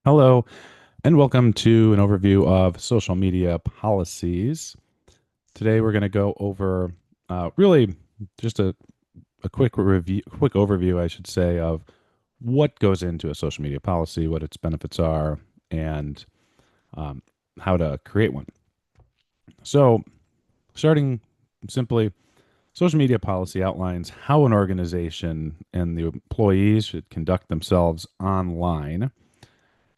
Hello, and welcome to an overview of social media policies. Today, we're going to go over really just a quick overview, I should say, of what goes into a social media policy, what its benefits are, and um, how to create one. So, starting simply, social media policy outlines how an organization and the employees should conduct themselves online.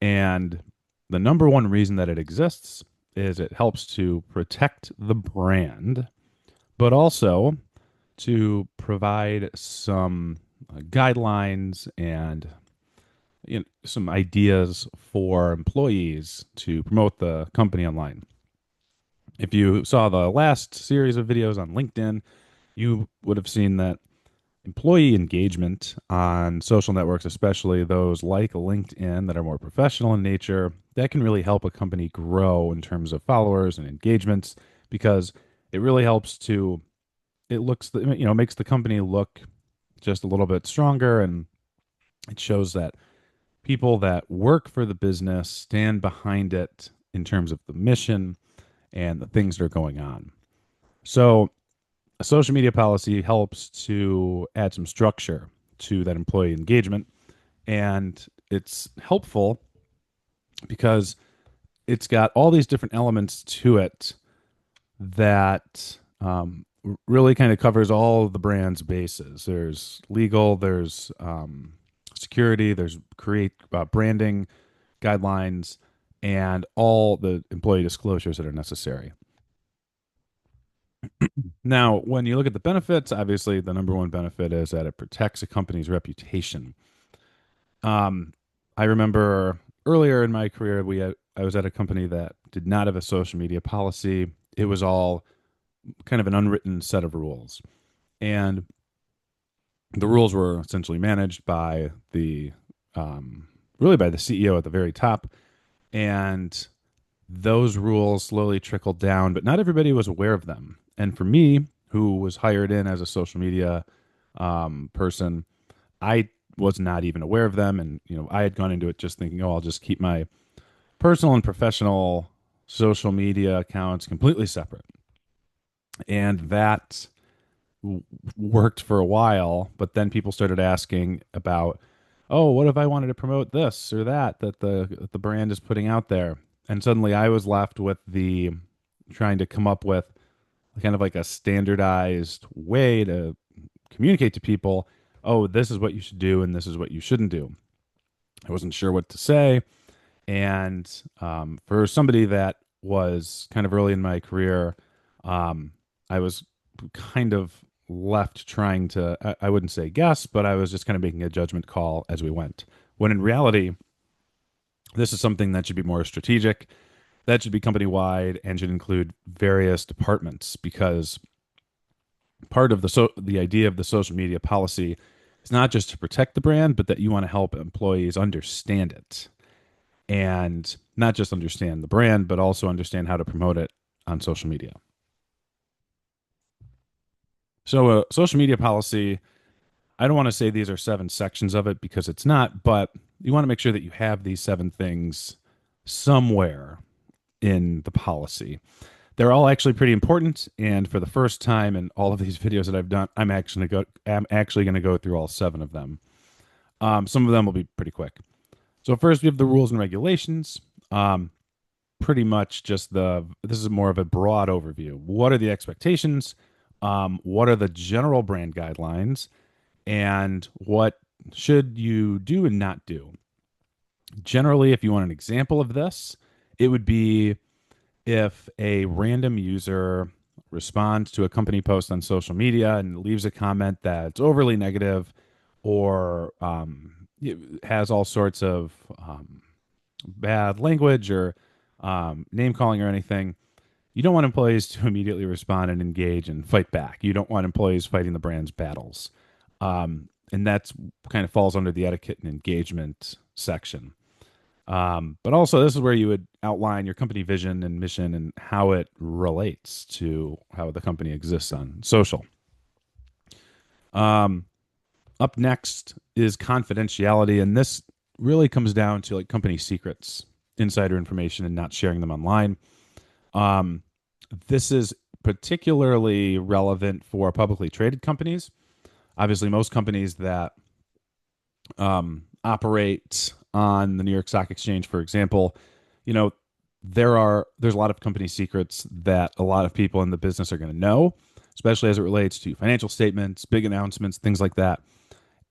And the number one reason that it exists is it helps to protect the brand, but also to provide some guidelines and some ideas for employees to promote the company online. If you saw the last series of videos on LinkedIn, you would have seen that employee engagement on social networks, especially those like LinkedIn that are more professional in nature, that can really help a company grow in terms of followers and engagements because it really helps to it looks makes the company look just a little bit stronger, and it shows that people that work for the business stand behind it in terms of the mission and the things that are going on. So a social media policy helps to add some structure to that employee engagement, and it's helpful because it's got all these different elements to it that really kind of covers all of the brand's bases. There's legal, there's security, there's create branding guidelines, and all the employee disclosures that are necessary. Now, when you look at the benefits, obviously the number one benefit is that it protects a company's reputation. Um, I remember earlier in my career, I was at a company that did not have a social media policy. It was all kind of an unwritten set of rules, and the rules were essentially managed by the really by the CEO at the very top, and those rules slowly trickled down, but not everybody was aware of them. And for me, who was hired in as a social media person, I was not even aware of them. And, I had gone into it just thinking, oh, I'll just keep my personal and professional social media accounts completely separate. And that worked for a while, but then people started asking about, oh, what if I wanted to promote this or that the brand is putting out there? And suddenly I was left with the trying to come up with kind of like a standardized way to communicate to people, oh, this is what you should do and this is what you shouldn't do. I wasn't sure what to say. And for somebody that was kind of early in my career, I was kind of left trying to, I wouldn't say guess, but I was just kind of making a judgment call as we went. When in reality, this is something that should be more strategic, that should be company wide, and should include various departments because part of the idea of the social media policy is not just to protect the brand, but that you want to help employees understand it and not just understand the brand, but also understand how to promote it on social media. So, a social media policy, I don't want to say these are seven sections of it because it's not, but you want to make sure that you have these seven things somewhere in the policy. They're all actually pretty important, and for the first time in all of these videos that I've done, I'm actually going to go through all seven of them. Some of them will be pretty quick. So first, we have the rules and regulations. Pretty much just this is more of a broad overview. What are the expectations? What are the general brand guidelines? And what should you do and not do? Generally, if you want an example of this, it would be if a random user responds to a company post on social media and leaves a comment that's overly negative or has all sorts of bad language or name calling or anything, you don't want employees to immediately respond and engage and fight back. You don't want employees fighting the brand's battles. And that's kind of falls under the etiquette and engagement section. But also, this is where you would outline your company vision and mission and how it relates to how the company exists on social. Um, Up next is confidentiality, and this really comes down to like company secrets, insider information, and not sharing them online. Um, this is particularly relevant for publicly traded companies. Obviously, most companies that operate on the New York Stock Exchange, for example, you know, there's a lot of company secrets that a lot of people in the business are going to know, especially as it relates to financial statements, big announcements, things like that.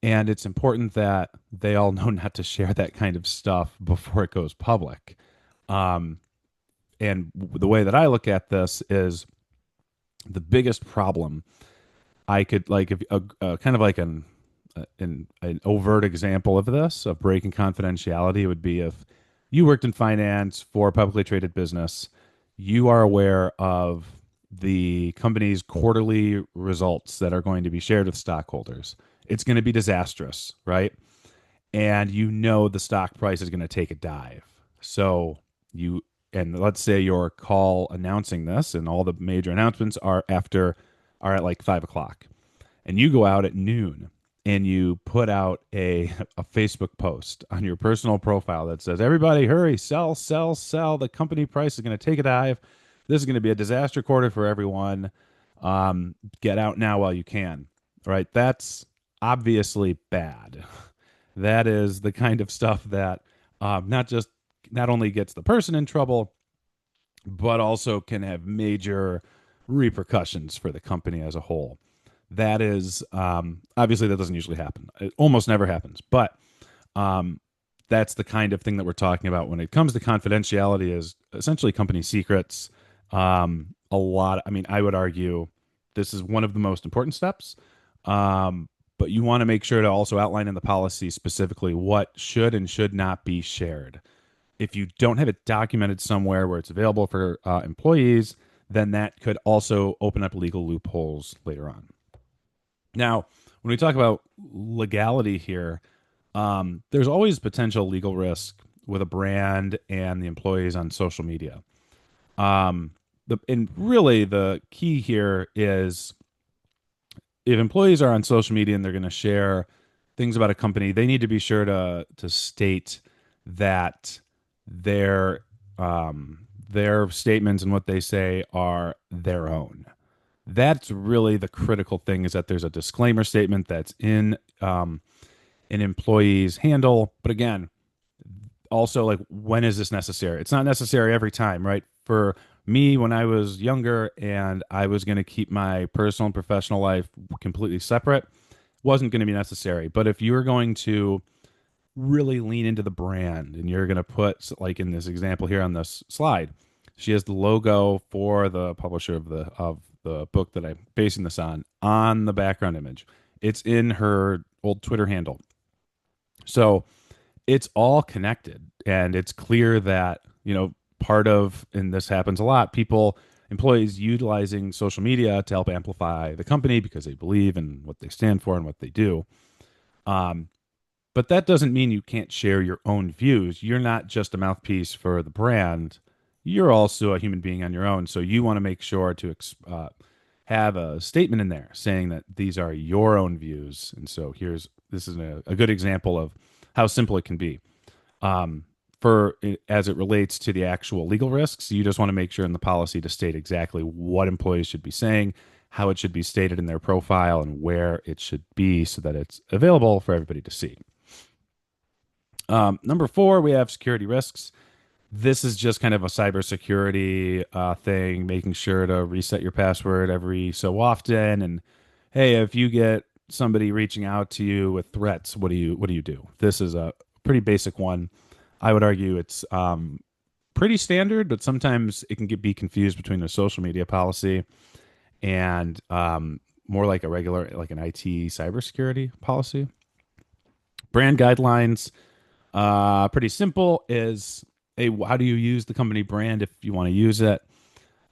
And it's important that they all know not to share that kind of stuff before it goes public. Um, and the way that I look at this is the biggest problem I could like if kind of like an overt example of this of breaking confidentiality would be if you worked in finance for a publicly traded business, you are aware of the company's quarterly results that are going to be shared with stockholders. It's going to be disastrous, right? And you know the stock price is going to take a dive. So you and let's say your call announcing this and all the major announcements are at like 5 o'clock and you go out at noon and you put out a Facebook post on your personal profile that says, everybody hurry, sell, sell, sell. The company price is going to take a dive. This is going to be a disaster quarter for everyone. Get out now while you can. Right? That's obviously bad. That is the kind of stuff that not only gets the person in trouble, but also can have major repercussions for the company as a whole. That is obviously that doesn't usually happen. It almost never happens, but um, that's the kind of thing that we're talking about when it comes to confidentiality. Is essentially company secrets. A lot. I mean, I would argue this is one of the most important steps. But you want to make sure to also outline in the policy specifically what should and should not be shared. If you don't have it documented somewhere where it's available for employees, then that could also open up legal loopholes later on. Now, when we talk about legality here, there's always potential legal risk with a brand and the employees on social media. And really, the key here is if employees are on social media and they're going to share things about a company, they need to be sure to state that their their statements and what they say are their own. That's really the critical thing is that there's a disclaimer statement that's in an employee's handle. But again, also like when is this necessary? It's not necessary every time, right? For me, when I was younger and I was going to keep my personal and professional life completely separate, wasn't going to be necessary. But if you're going to really lean into the brand and you're going to put like in this example here on this slide, she has the logo for the publisher of the book that I'm basing this on the background image. It's in her old Twitter handle. So it's all connected and it's clear that, part of, and this happens a lot, employees utilizing social media to help amplify the company because they believe in what they stand for and what they do. But that doesn't mean you can't share your own views. You're not just a mouthpiece for the brand. You're also a human being on your own. So you want to make sure to have a statement in there saying that these are your own views. And so this is a good example of how simple it can be. For as it relates to the actual legal risks, you just want to make sure in the policy to state exactly what employees should be saying, how it should be stated in their profile, and where it should be so that it's available for everybody to see. Number 4, we have security risks. This is just kind of a cybersecurity thing, making sure to reset your password every so often. And hey, if you get somebody reaching out to you with threats, what do you do? This is a pretty basic one. I would argue it's pretty standard, but sometimes it can be confused between a social media policy and more like a regular, like an IT cybersecurity policy. Brand guidelines, pretty simple. Is how do you use the company brand if you want to use it?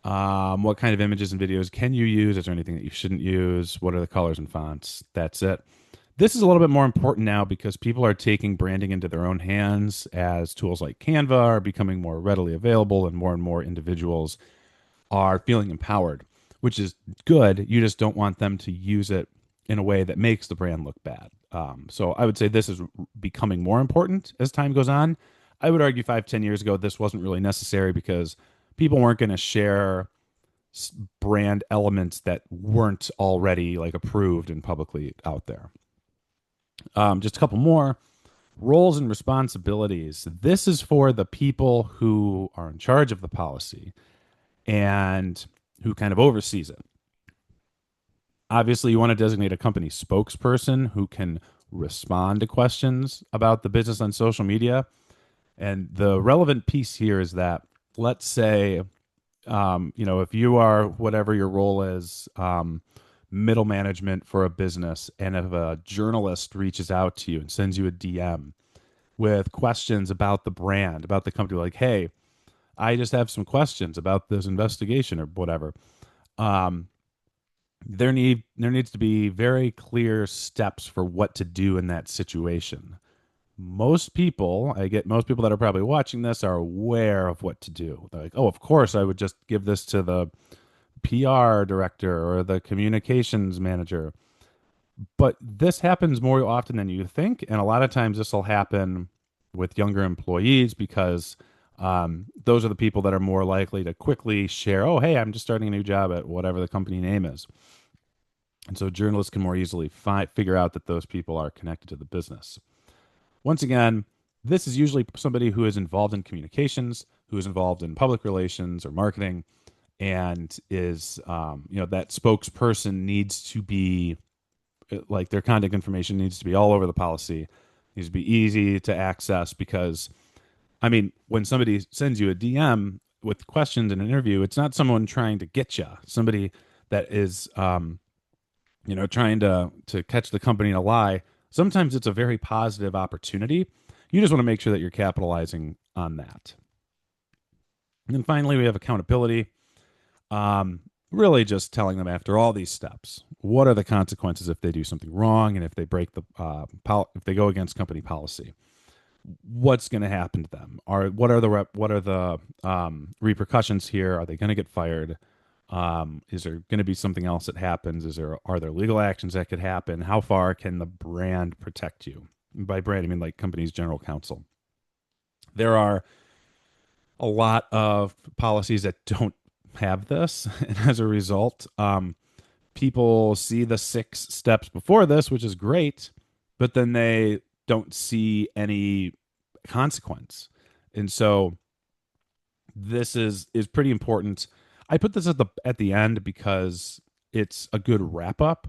What kind of images and videos can you use? Is there anything that you shouldn't use? What are the colors and fonts? That's it. This is a little bit more important now because people are taking branding into their own hands as tools like Canva are becoming more readily available and more individuals are feeling empowered, which is good. You just don't want them to use it in a way that makes the brand look bad. So I would say this is becoming more important as time goes on. I would argue 5, 10 years ago, this wasn't really necessary because people weren't going to share brand elements that weren't already like approved and publicly out there. Just a couple more roles and responsibilities. This is for the people who are in charge of the policy and who kind of oversees it. Obviously, you want to designate a company spokesperson who can respond to questions about the business on social media. And the relevant piece here is that, let's say, if you are whatever your role is, middle management for a business, and if a journalist reaches out to you and sends you a DM with questions about the brand, about the company, like, hey, I just have some questions about this investigation or whatever. There needs to be very clear steps for what to do in that situation. Most people that are probably watching this are aware of what to do. They're like, oh, of course, I would just give this to the PR director or the communications manager. But this happens more often than you think. And a lot of times this will happen with younger employees because those are the people that are more likely to quickly share, oh, hey, I'm just starting a new job at whatever the company name is. And so journalists can more easily figure out that those people are connected to the business. Once again, this is usually somebody who is involved in communications, who is involved in public relations or marketing, and is, that spokesperson needs to be like their contact information needs to be all over the policy, needs to be easy to access because, I mean, when somebody sends you a DM with questions in an interview, it's not someone trying to get you, somebody that is, trying to catch the company in a lie. Sometimes it's a very positive opportunity. You just want to make sure that you're capitalizing on that. And then finally, we have accountability. Really just telling them after all these steps, what are the consequences if they do something wrong and if they break if they go against company policy? What's going to happen to them? What are the repercussions here? Are they going to get fired? Is there going to be something else that happens? Are there legal actions that could happen? How far can the brand protect you? And by brand, I mean like company's general counsel. There are a lot of policies that don't have this, and as a result, people see the 6 steps before this, which is great, but then they don't see any consequence, and so this is pretty important. I put this at the end because it's a good wrap up,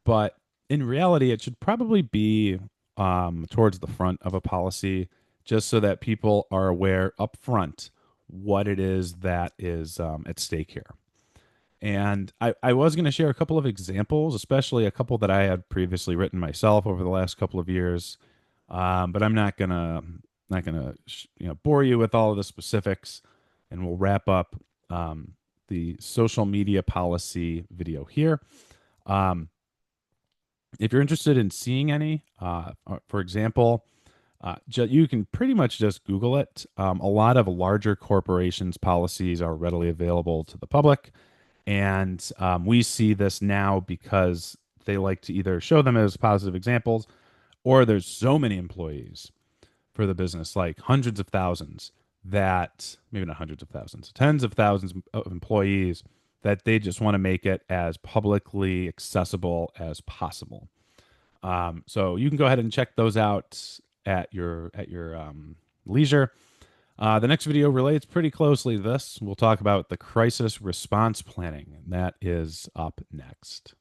but in reality, it should probably be towards the front of a policy, just so that people are aware up front what it is that is at stake here. And I was going to share a couple of examples, especially a couple that I had previously written myself over the last couple of years. But I'm not gonna bore you with all of the specifics, and we'll wrap up the social media policy video here. If you're interested in seeing any, for example, you can pretty much just Google it. A lot of larger corporations' policies are readily available to the public. And we see this now because they like to either show them as positive examples, or there's so many employees for the business, like hundreds of thousands, that maybe not hundreds of thousands, tens of thousands of employees, that they just want to make it as publicly accessible as possible. So you can go ahead and check those out at your leisure. The next video relates pretty closely to this. We'll talk about the crisis response planning, and that is up next.